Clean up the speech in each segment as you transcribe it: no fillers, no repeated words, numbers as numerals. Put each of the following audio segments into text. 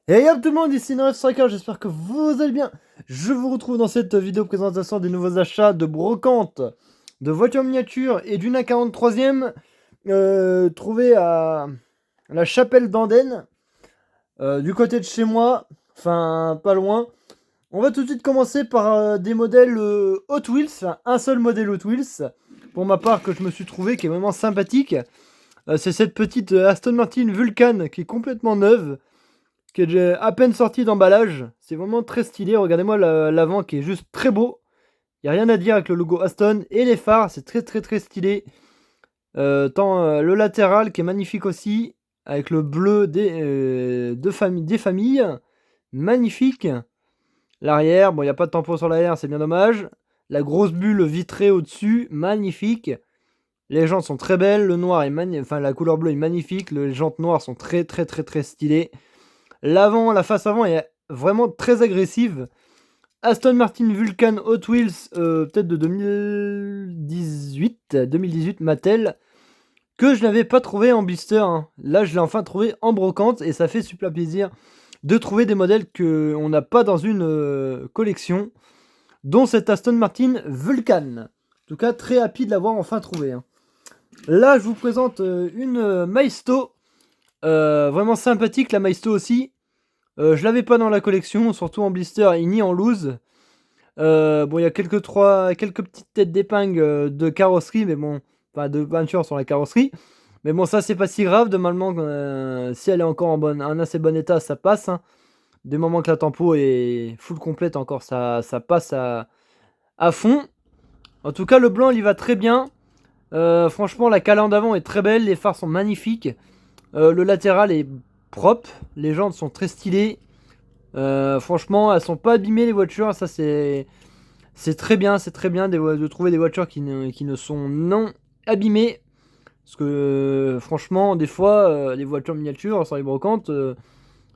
Hey hop tout le monde, ici Nerf Striker, j'espère que vous allez bien. Je vous retrouve dans cette vidéo présentation des nouveaux achats de brocante, de voitures miniatures et d'une A43e trouvée à la chapelle d'Andenne, du côté de chez moi, enfin pas loin. On va tout de suite commencer par des modèles Hot Wheels, enfin un seul modèle Hot Wheels, pour ma part que je me suis trouvé, qui est vraiment sympathique. C'est cette petite Aston Martin Vulcan qui est complètement neuve, qui est déjà à peine sorti d'emballage. C'est vraiment très stylé. Regardez-moi l'avant qui est juste très beau. Il n'y a rien à dire avec le logo Aston. Et les phares, c'est très très très stylé. Tant le latéral qui est magnifique aussi. Avec le bleu des familles. Magnifique. L'arrière, bon, il n'y a pas de tampon sur l'arrière, c'est bien dommage. La grosse bulle vitrée au-dessus, magnifique. Les jantes sont très belles. Le noir est magnifique. Enfin, la couleur bleue est magnifique. Les jantes noires sont très très très très stylées. L'avant, la face avant est vraiment très agressive. Aston Martin Vulcan Hot Wheels, peut-être de 2018 Mattel, que je n'avais pas trouvé en blister, hein. Là, je l'ai enfin trouvé en brocante et ça fait super plaisir de trouver des modèles qu'on n'a pas dans une collection, dont cet Aston Martin Vulcan. En tout cas, très happy de l'avoir enfin trouvé, hein. Là, je vous présente une Maisto, vraiment sympathique, la Maisto aussi. Je l'avais pas dans la collection, surtout en blister et ni en loose. Bon, il y a quelques petites têtes d'épingle de carrosserie, mais bon, pas de peinture sur la carrosserie. Mais bon, ça c'est pas si grave. Normalement, si elle est encore en assez bon état, ça passe, hein. Des moments que la tempo est full complète encore, ça passe à fond. En tout cas, le blanc il y va très bien. Franchement, la calandre d'avant est très belle, les phares sont magnifiques. Le latéral est propre, les jantes sont très stylées. Franchement, elles sont pas abîmées les voitures, ça c'est très bien, de trouver des voitures qui ne sont non abîmées. Parce que franchement, des fois, les voitures miniatures sur les brocantes,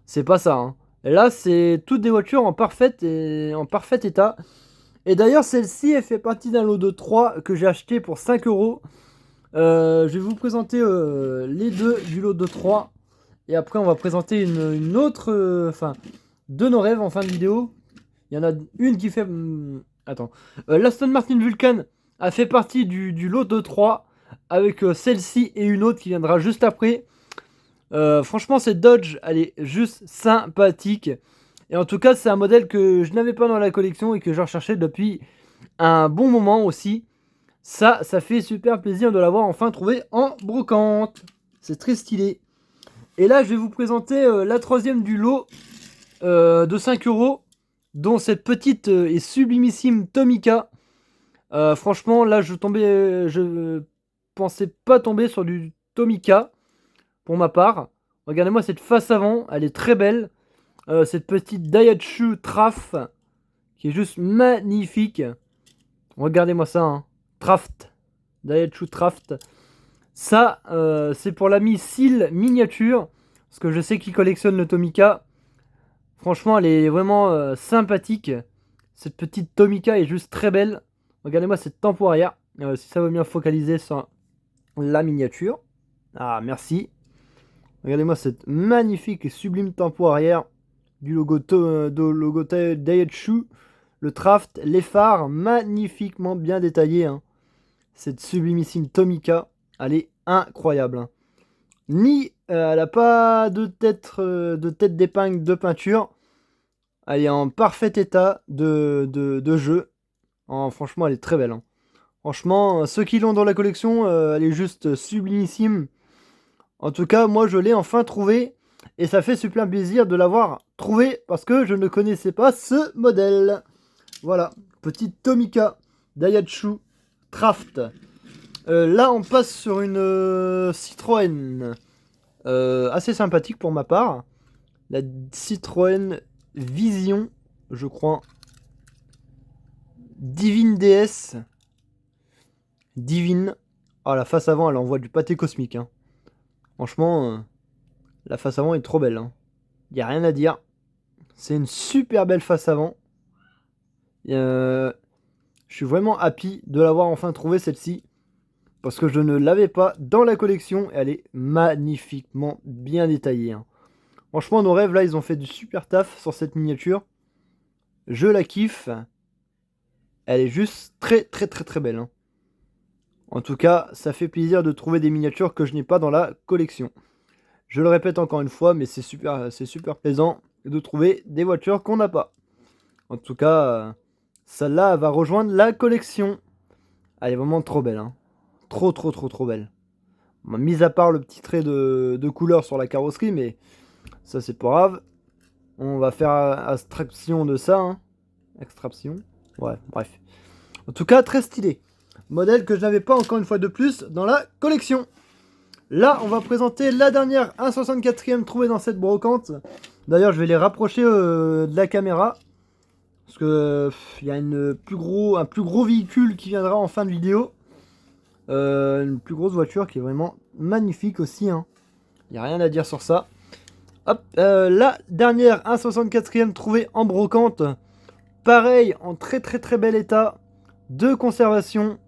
c'est pas ça, hein. Et là, c'est toutes des voitures en parfait état. Et d'ailleurs, celle-ci, elle fait partie d'un lot de 3 que j'ai acheté pour 5 euros. Je vais vous présenter les deux du lot de 3. Et après, on va présenter une autre. Enfin, de nos rêves en fin de vidéo. Il y en a une qui fait. Attends. L'Aston Martin Vulcan a fait partie du lot de 3. Avec celle-ci et une autre qui viendra juste après. Franchement, cette Dodge, elle est juste sympathique. Et en tout cas, c'est un modèle que je n'avais pas dans la collection et que je recherchais depuis un bon moment aussi. Ça fait super plaisir de l'avoir enfin trouvé en brocante. C'est très stylé. Et là, je vais vous présenter la troisième du lot de 5 euros, dont cette petite et sublimissime Tomica. Franchement, là, je pensais pas tomber sur du Tomica pour ma part. Regardez-moi cette face avant, elle est très belle. Cette petite Daihatsu Traf qui est juste magnifique. Regardez-moi ça, hein. Traft, Daihatsu Traft. Ça, c'est pour l'ami Seal Miniature, parce que je sais qu'il collectionne le Tomica. Franchement, elle est vraiment sympathique. Cette petite Tomica est juste très belle. Regardez-moi cette tempo arrière. Si ça veut bien focaliser sur la miniature. Ah, merci. Regardez-moi cette magnifique et sublime tempo arrière du logo Daihatsu. Le Traft, les phares magnifiquement bien détaillés, hein. Cette sublimissime Tomica, elle est incroyable, hein. Elle n'a pas de tête d'épingle de peinture. Elle est en parfait état de jeu. Franchement, elle est très belle, hein. Franchement, ceux qui l'ont dans la collection, elle est juste sublimissime. En tout cas, moi, je l'ai enfin trouvé. Et ça fait super plaisir de l'avoir trouvé parce que je ne connaissais pas ce modèle. Voilà, petite Tomica Daihatsu Traft. Là, on passe sur une Citroën assez sympathique pour ma part. La Citroën Vision, je crois. Divine DS. Divine. Ah, la face avant, elle envoie du pâté cosmique, hein. Franchement, la face avant est trop belle, hein. Y a rien à dire. C'est une super belle face avant. Je suis vraiment happy de l'avoir enfin trouvé celle-ci. Parce que je ne l'avais pas dans la collection. Et elle est magnifiquement bien détaillée, hein. Franchement, nos rêves, là, ils ont fait du super taf sur cette miniature. Je la kiffe. Elle est juste très très très très belle. Hein. En tout cas, ça fait plaisir de trouver des miniatures que je n'ai pas dans la collection. Je le répète encore une fois, mais c'est super plaisant de trouver des voitures qu'on n'a pas. En tout cas, celle-là va rejoindre la collection. Elle est vraiment trop belle. Hein. Trop belle. Bon, mis à part le petit trait de couleur sur la carrosserie, mais ça c'est pas grave. On va faire abstraction de ça. Hein. Extraction. Ouais, bref. En tout cas, très stylé. Modèle que je n'avais pas encore une fois de plus dans la collection. Là, on va présenter la dernière 1/64e trouvée dans cette brocante. D'ailleurs, je vais les rapprocher de la caméra. Parce que il y a un plus gros véhicule qui viendra en fin de vidéo. Une plus grosse voiture qui est vraiment magnifique aussi. Hein. Il n'y a rien à dire sur ça. Hop, la dernière 1/64e trouvée en brocante. Pareil, en très bel état de conservation.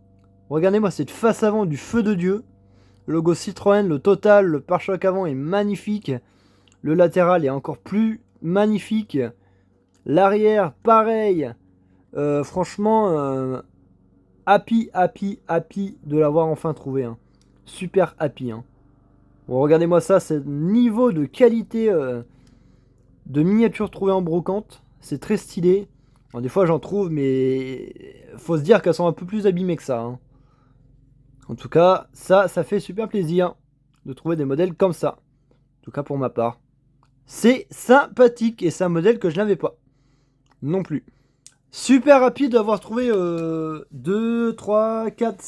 Regardez-moi cette face avant du feu de Dieu. Le logo Citroën, le total, le pare-choc avant est magnifique. Le latéral est encore plus magnifique. L'arrière, pareil. Franchement, happy de l'avoir enfin trouvé. Hein. Super happy. Hein. Bon, regardez-moi ça, c'est niveau de qualité de miniature trouvée en brocante. C'est très stylé. Bon, des fois j'en trouve, mais faut se dire qu'elles sont un peu plus abîmées que ça. Hein. En tout cas, ça fait super plaisir de trouver des modèles comme ça. En tout cas pour ma part. C'est sympathique et c'est un modèle que je n'avais pas. Non plus. Super rapide d'avoir trouvé 2, 3, 4,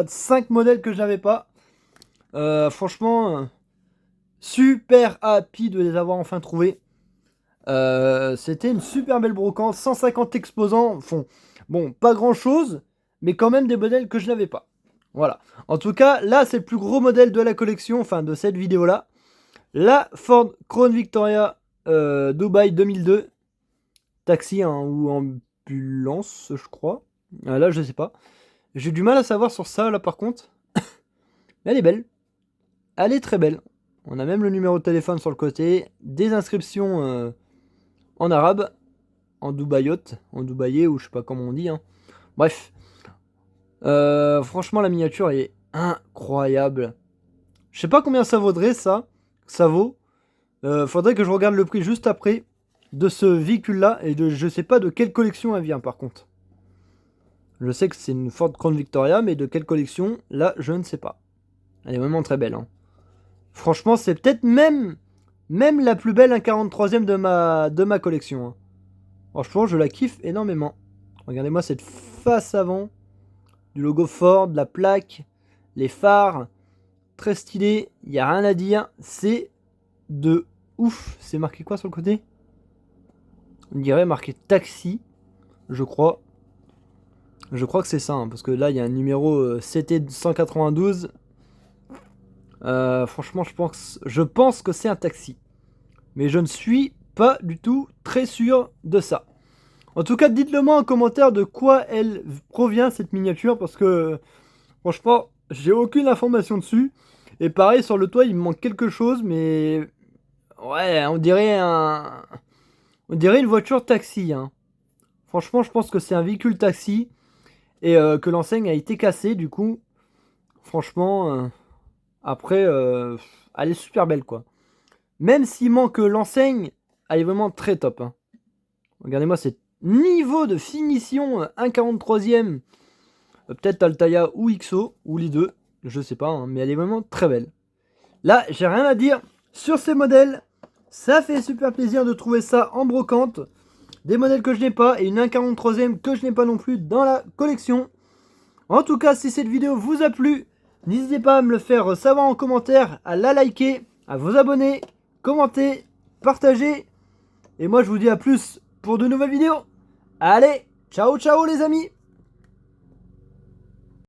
5 modèles que je n'avais pas. Franchement, super happy de les avoir enfin trouvés. C'était une super belle brocante. 150 exposants. Bon, pas grand chose. Mais quand même des modèles que je n'avais pas. Voilà. En tout cas, là, c'est le plus gros modèle de la collection, enfin de cette vidéo-là. La Ford Crown Victoria Dubaï 2002. Taxi hein, ou ambulance, je crois. Là, je sais pas. J'ai du mal à savoir sur ça, là, par contre. Mais elle est belle. Elle est très belle. On a même le numéro de téléphone sur le côté. Des inscriptions en arabe. En dubaïote. En dubaïé, ou je sais pas comment on dit. Hein. Bref. Franchement, la miniature est incroyable. Je sais pas combien ça vaudrait ça. Ça vaut. Faudrait que je regarde le prix juste après de ce véhicule-là. Et je sais pas de quelle collection elle vient par contre. Je sais que c'est une Ford Crown Victoria, mais de quelle collection, là, je ne sais pas. Elle est vraiment très belle. Hein. Franchement, c'est peut-être même la plus belle 1/43e de ma collection. Hein. Franchement, je la kiffe énormément. Regardez-moi cette face avant. Du logo Ford, la plaque, les phares. Très stylé, il n'y a rien à dire. C'est de ouf. C'est marqué quoi sur le côté? On dirait marqué taxi, je crois. Je crois que c'est ça, hein, parce que là, il y a un numéro CT 192. Franchement, je pense que c'est un taxi. Mais je ne suis pas du tout très sûr de ça. En tout cas, dites-le moi en commentaire de quoi elle provient, cette miniature, parce que, franchement, j'ai aucune information dessus. Et pareil, sur le toit, il me manque quelque chose, mais... Ouais, on dirait une voiture taxi, hein. Franchement, je pense que c'est un véhicule taxi. Et que l'enseigne a été cassée, du coup. Franchement, après, elle est super belle, quoi. Même s'il manque l'enseigne, elle est vraiment très top. Hein. Regardez-moi ce niveau de finition 1/43e. Peut-être Altaïa ou XO, ou les deux. Je sais pas, hein, mais elle est vraiment très belle. Là, j'ai rien à dire sur ces modèles. Ça fait super plaisir de trouver ça en brocante. Des modèles que je n'ai pas et une 1/43e que je n'ai pas non plus dans la collection. En tout cas, si cette vidéo vous a plu, n'hésitez pas à me le faire savoir en commentaire, à la liker, à vous abonner, commenter, partager. Et moi, je vous dis à plus pour de nouvelles vidéos. Allez, ciao ciao les amis!